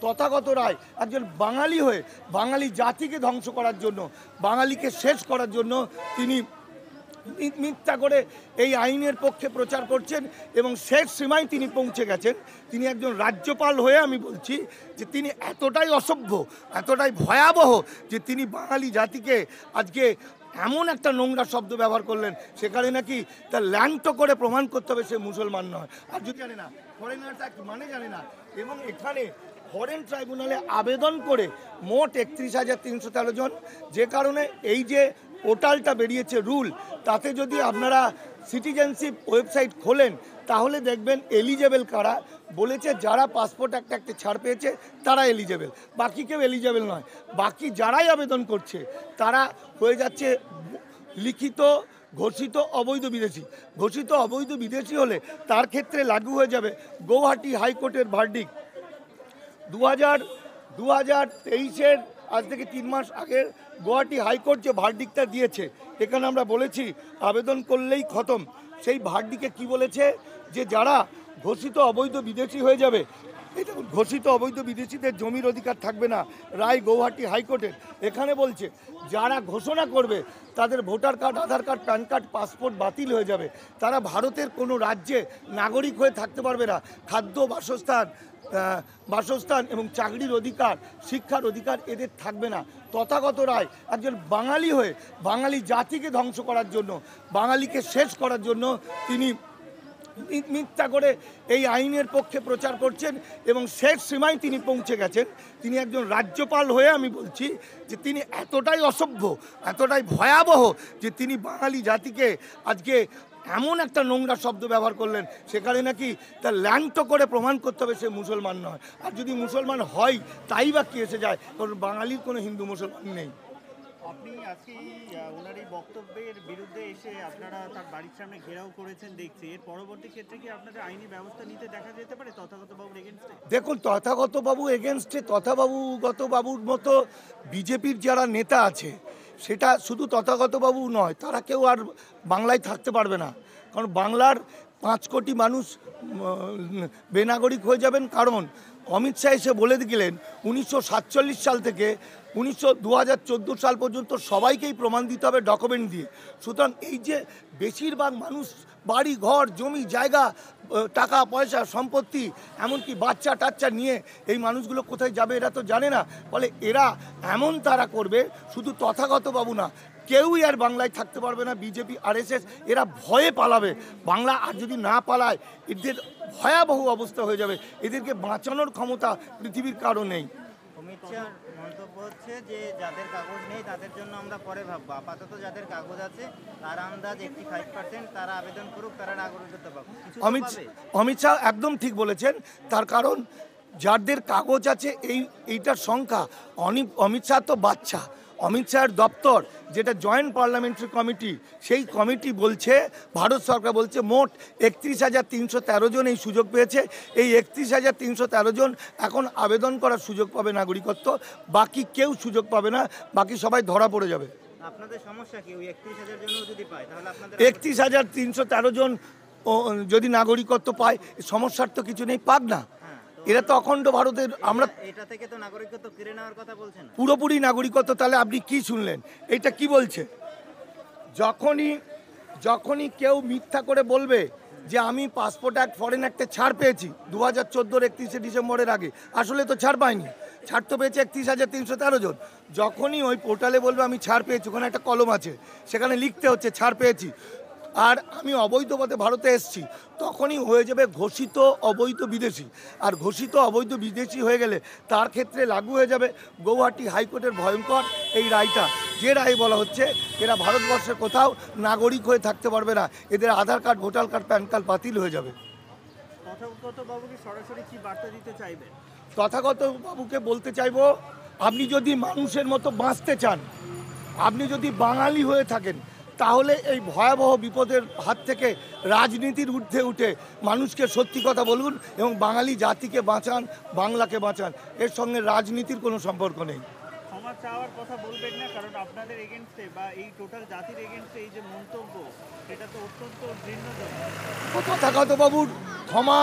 তথাগত রায় একজন বাঙালি হয়ে বাঙালি জাতিকে ধ্বংস করার জন্য, বাঙালিকে শেষ করার জন্য তিনি মিথ্যা করে এই আইনের পক্ষে প্রচার করছেন এবং শেষ সীমায় তিনি পৌঁছে গেছেন। তিনি একজন রাজ্যপাল হয়ে আমি বলছি যে তিনি এতটাই অসভ্য, এতটাই ভয়াবহ যে তিনি বাঙালি জাতিকে আজকে এমন একটা নোংরা শব্দ ব্যবহার করলেন, সেখানে নাকি তার ল্যান্ড করে প্রমাণ করতে হবে সে মুসলমান নয়। আর যদি জানে না ফরেনার অ্যাক্ট মানে জানে না, এবং এখানে ফরেন ট্রাইব্যুনালে আবেদন করে মোট ৩১,৩১৩ জন, যে কারণে এই যে পোর্টালটা বেরিয়েছে রুল, তাতে যদি আপনারা সিটিজেনশিপ ওয়েবসাইট খোলেন তাহলে দেখবেন এলিজেবল কারা। বলেছে যারা পাসপোর্ট একটা ছাড় পেয়েছে তারা এলিজেবল, বাকি কেউ এলিজেবল নয়। বাকি যারাই আবেদন করছে তারা হয়ে যাচ্ছে লিখিত ঘোষিত অবৈধ বিদেশি। ঘোষিত অবৈধ বিদেশি হলে তার ক্ষেত্রে লাগু হয়ে যাবে গৌহাটি হাইকোর্টের ভার্ডিক্ট 2023-এর আজ থেকে 3 মাস আগের গুয়াহাটি হাইকোর্ট যে ভার্ডিক্টটা দিয়েছে, এখানে আমরা বলেছি আবেদন করলেই খতম। সেই ভার্ডিক্টে কি বলেছে যে যারা ঘোষিত অবৈধ বিদেশি হয়ে যাবে, এটা ঘোষিত অবৈধ বিদেশিদের জমির অধিকার থাকবে না, রায় গৌহাটি হাইকোর্টের। এখানে বলছে যারা ঘোষণা করবে তাদের ভোটার কার্ড, আধার কার্ড, প্যান কার্ড, পাসপোর্ট বাতিল হয়ে যাবে। তারা ভারতের কোনো রাজ্যে নাগরিক হয়ে থাকতে পারবে না। খাদ্য, বাসস্থান এবং চাকরির অধিকার, শিক্ষার অধিকার এদের থাকবে না। তথাগত রায় একজন বাঙালি হয়ে বাঙালি জাতিকে ধ্বংস করার জন্য, বাঙালিকে শেষ করার জন্য তিনি মিথ্যা করে এই আইনের পক্ষে প্রচার করছেন এবং শেষ সীমায় তিনি পৌঁছে গেছেন। তিনি একজন রাজ্যপাল হয়ে আমি বলছি যে তিনি এতটাই অসভ্য, এতটাই ভয়াবহ যে তিনি বাঙালি জাতিকে আজকে এমন একটা নোংরা শব্দ ব্যবহার করলেন, সেখানে নাকি তার ল্যান্ড করে প্রমাণ করতে হবে সে মুসলমান নয়। আর যদি মুসলমান হয় তাই বা কি এসে যায়, কারণ বাঙালির কোনো হিন্দু মুসলমান নেই। আপনি আজকে ওনার এই বক্তব্যের বিরুদ্ধে এসে আপনারা তার বাড়ির সামনে ঘেরাও করেছেন দেখছি, এর পরবর্তী ক্ষেত্রে কি আপনাদের আইনি ব্যবস্থা নিতে দেখা যেতে পারে তথাগত বাবুর এগেনস্টে? দেখুন, তথাগত বাবু এগেনস্টে তথাগত বাবুর মতো বিজেপির যারা নেতা আছে, সেটা শুধু তথাগত বাবু নয়, তারা কেউ আর বাংলায় থাকতে পারবে না। কারণ বাংলার 5 কোটি মানুষ বেনাগরিক হয়ে যাবেন। কারণ অমিত শাহ এসে বলে গেলেন 1947 সাল থেকে 2014 সাল পর্যন্ত সবাইকেই প্রমাণ দিতে হবে ডকুমেন্ট দিয়ে। সুতরাং এই যে বেশিরভাগ মানুষ বাড়ি ঘর জমি জায়গা টাকা পয়সা সম্পত্তি এমনকি বাচ্চা টাচ্চা নিয়ে এই মানুষগুলো কোথায় যাবে এরা তো জানে না। ফলে এরা এমন তারা করবে, শুধু তথাগত বাবু না, কেউই আর বাংলায় থাকতে পারবে না। বিজেপি RSS এরা ভয়ে পালাবে। বাংলা আর যদি না পালায় এদের ভয়াবহ অবস্থা হয়ে যাবে। এদেরকে বাঁচানোর ক্ষমতা পৃথিবীর কারো নেই। অমিত শাহ মন্তব্য হচ্ছে যে যাদের কাগজ নেই তাদের জন্য আমরা পরে ভাববো, আপাতত যাদের কাগজ আছে তার আন্দাজ 85% তারা আবেদন করুক, তারা নাগরিকত্ব পাবে। অমিত শাহ একদম ঠিক বলেছেন। তার কারণ যাদের কাগজ আছে এইটার সংখ্যা, অমিত শাহ তো বাচ্চা। অমিত শাহের দপ্তর যেটা জয়েন্ট পার্লামেন্টারি কমিটি, সেই কমিটি বলছে, ভারত সরকার বলছে মোট 31,313 জন এই সুযোগ পেয়েছে। এই 31,313 জন এখন আবেদন করার সুযোগ পাবে নাগরিকত্ব, বাকি কেউ সুযোগ পাবে না, বাকি সবাই ধরা পড়ে যাবে। আপনাদের সমস্যা কি? ওই 31,000 জন যদি পায় তাহলে আপনাদের 31,313 জন যদি নাগরিকত্ব পায়, সমস্যার তো কিছু নেই, পাক না। এরা তো অখণ্ড ভারতের, আমরা এটা থেকে তো নাগরিকত্ব কেড়ে নেওয়ার কথা বলছেন। পুরোপুরি নাগরিকত্ব। তাহলে আপনি কি শুনলেন? এটা কি বলছে? যখনই কেউ মিথ্যা করে বলবে যে আমি পাসপোর্ট অ্যাক্ট ফরেন অ্যাক্টে ছাড় পেয়েছি 2014 31শে ডিসেম্বরের আগে, আসলে তো ছাড় পাইনি, ছাড় তো পেয়েছে 31,313 জন। যখনই ওই পোর্টালে বলবে আমি ছাড় পেয়েছি, ওখানে একটা কলম আছে, সেখানে লিখতে হচ্ছে ছাড় পেয়েছি, আর আমি অবৈধ পথে ভারতে এসেছি, তখনই হয়ে যাবে ঘোষিত অবৈধ বিদেশি। আর ঘোষিত অবৈধ বিদেশি হয়ে গেলে তার ক্ষেত্রে লাগু হয়ে যাবে গৌহাটি হাইকোর্টের ভয়ঙ্কর এই রায়টা, যে রায় বলা হচ্ছে এরা ভারতবর্ষের কোথাও নাগরিক হয়ে থাকতে পারবে না, এদের Aadhaar card, voter card, PAN card বাতিল হয়ে যাবে। তথাগত বাবুকে সরাসরি কি বার্তা দিতে চাইবেন? তথাগত বাবুকে বলতে চাইবো, আপনি যদি মানুষের মতো বাঁচতে চান, আপনি যদি বাঙালি হয়ে থাকেন, তাহলে এই ভয়াবহ বিপদের হাত থেকে রাজনীতির ঊর্ধ্বে উঠে মানুষকে সত্যি কথা বলুন এবং বাঙালি জাতিকে বাঁচান, বাংলাকে বাঁচান। এর সঙ্গে রাজনীতির কোনো সম্পর্ক নেই। ক্ষমা চাওয়ার কথা বলবেন না, কারণ আপনাদের এগেনস্টে বা এই টোটাল জাতির এগেনস্টে এই যে মন্তব্য, সেটা তো অত্যন্ত ঘৃণ্যজনক। তথাগত বাবুর ক্ষমা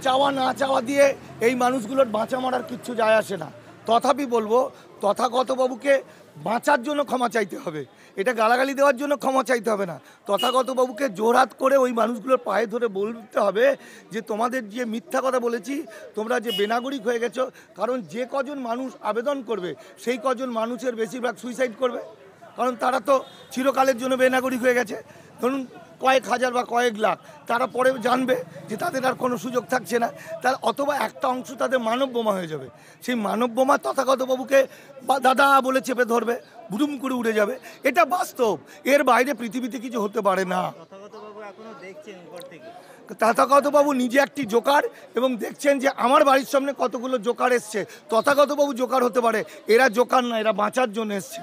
চাওয়া না চাওয়া দিয়ে এই মানুষগুলোর বাঁচা মরার কিচ্ছু যায় আসে না। তথাপি বলবো তথাগতবাবুকে বাঁচার জন্য ক্ষমা চাইতে হবে, এটা গালাগালি দেওয়ার জন্য ক্ষমা চাইতে হবে না। তথাগতবাবুকে জোরহাত করে ওই মানুষগুলোর পায়ে ধরে বলতে হবে যে তোমাদের যে মিথ্যা কথা বলেছি, তোমরা যে বেনাগরিক হয়ে গেছো, কারণ যে কজন মানুষ আবেদন করবে সেই কজন মানুষের বেশিরভাগ সুইসাইড করবে, কারণ তারা তো চিরকালের জন্য বেনাগরিক হয়ে গেছে। ধরুন কয়েক হাজার বা কয়েক লাখ, তারা পরে জানবে যে তাদের আর কোনো সুযোগ থাকছে না, তার অথবা একটা অংশ তাদের মানব বোমা হয়ে যাবে। সেই মানব বোমা তথাগতবাবুকে দাদা বলে চেপে ধরবে, বুদুম করে উড়ে যাবে। এটা বাস্তব, এর বাইরে পৃথিবীতে কিছু হতে পারে না। তথাগতবাবু এখনো দেখছেন উপর থেকে। তথাগতবাবু নিজে একটি জোকার এবং দেখছেন যে আমার বাড়ির সামনে কতগুলো জোকার এসছে। তথাগতবাবু জোকার হতে পারে, এরা জোকার না, এরা বাঁচার জন্য এসছে।